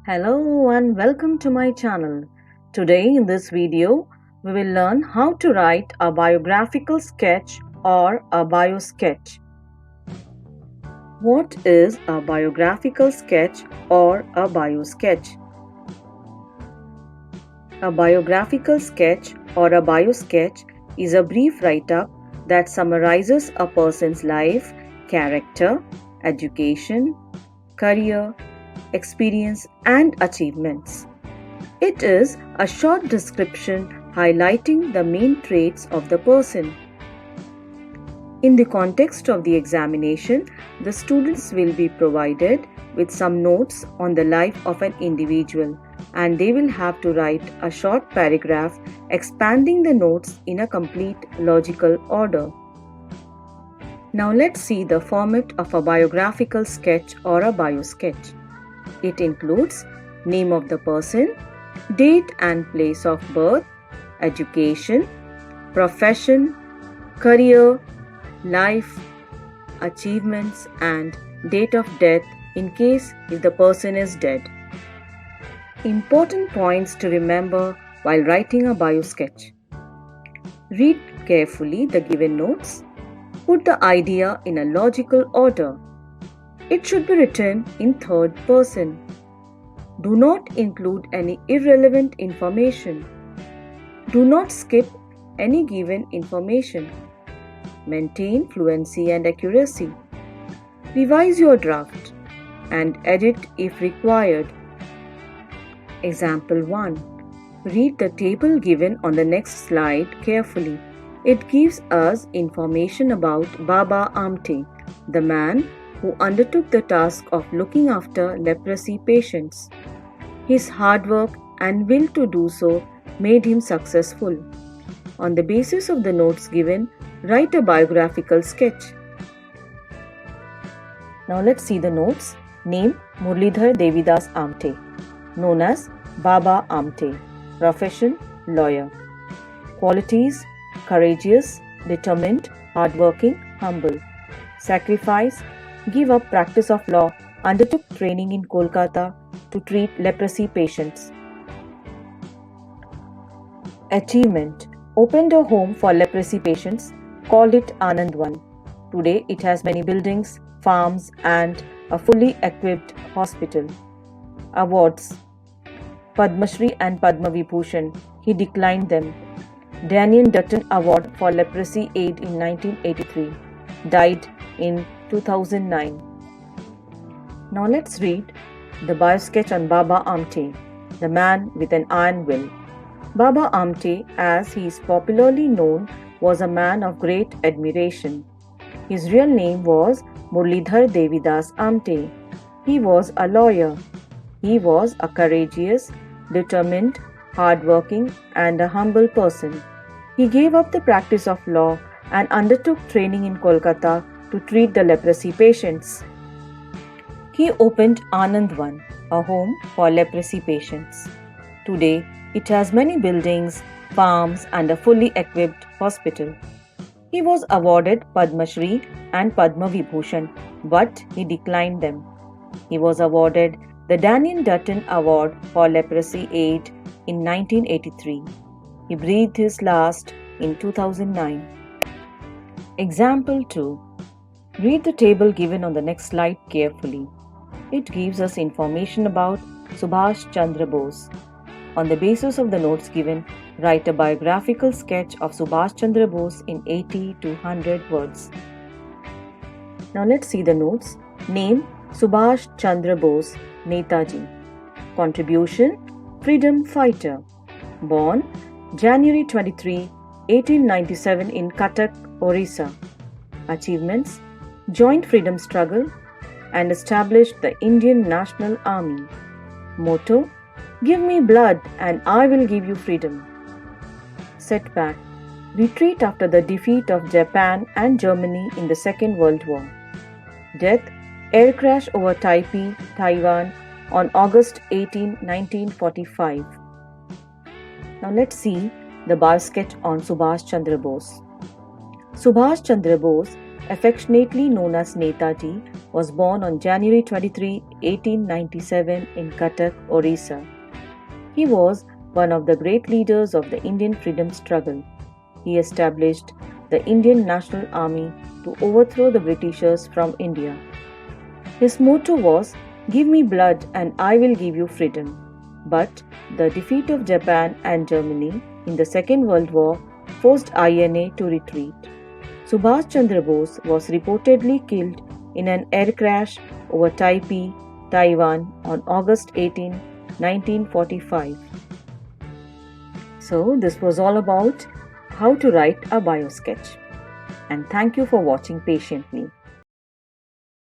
Hello and welcome to my channel. Today in this video, we will learn how to write a biographical sketch or a bio sketch. What is a biographical sketch or a bio sketch? A biographical sketch or a bio sketch is a brief write-up that summarizes a person's life, character, education, career, experience, and achievements. It is a short description highlighting the main traits of the person. In the context of the examination, the students will be provided with some notes on the life of an individual, and they will have to write a short paragraph expanding the notes in a complete logical order. Now let's see the format of a biographical sketch or a bio sketch. It includes name of the person, date and place of birth, education, profession, career, life, achievements, and date of death in case if the person is dead. Important points to remember while writing a bio sketch. Read carefully the given notes. Put the idea in a logical order. It should be written in third person. Do not include any irrelevant information. Do not skip any given information. Maintain fluency and accuracy. Revise your draft and edit if required. Example 1. Read the table given on the next slide carefully. It gives us information about Baba Amte, the man who undertook the task of looking after leprosy patients. His hard work and will to do so made him successful. On the basis of the notes given, write a biographical sketch. Now let's see the notes. Name Murlidhar Devidas Amte, known as Baba Amte. Profession lawyer. Qualities courageous, determined, hardworking, humble. Sacrifice give up practice of law, undertook training in Kolkata to treat leprosy patients. Achievement opened a home for leprosy patients, called it Anandwan. Today it has many buildings, farms, and a fully equipped hospital. Awards Padma Shri and Padma Vibhushan. He declined them. Daniel Dutton Award for Leprosy Aid in 1983. Died in 2009. Now let's read the bio sketch on Baba Amte, the man with an iron will. Baba Amte, as he is popularly known, was a man of great admiration. His real name was Murlidhar Devidas Amte. He was a lawyer. He was a courageous, determined, hardworking, and a humble person. He gave up the practice of law and undertook training in Kolkata to treat the leprosy patients. He opened Anandwan, a home for leprosy patients. Today, it has many buildings, farms, and a fully equipped hospital. He was awarded Padma Shri and Padma Vibhushan, but he declined them. He was awarded the Daniel Dutton Award for Leprosy Aid in 1983. He breathed his last in 2009. Example 2. Read the table given on the next slide carefully. It gives us information about Subhash Chandra Bose. On the basis of the notes given, write a biographical sketch of Subhash Chandra Bose in 80 to 100 words. Now let's see the notes. Name Subhash Chandra Bose, Netaji. Contribution Freedom Fighter. Born January 23, 1897 in Cuttack, Orissa. Achievements joined freedom struggle and established the Indian National Army. Motto Give me blood and I will give you freedom. Setback retreat after the defeat of Japan and Germany in the Second World War. Death air crash over Taipei, Taiwan on August 18, 1945. Now let's see the bio sketch on Subhash Chandra Bose. Subhash Chandra Bose affectionately known as Netaji, was born on January 23, 1897 in Cuttack, Orissa. He was one of the great leaders of the Indian freedom struggle. He established the Indian National Army to overthrow the Britishers from India. His motto was, "Give me blood and I will give you freedom." But the defeat of Japan and Germany in the Second World War forced INA to retreat. Subhash Chandra Bose was reportedly killed in an air crash over Taipei, Taiwan on August 18, 1945. So, this was all about how to write a bio sketch. And thank you for watching patiently.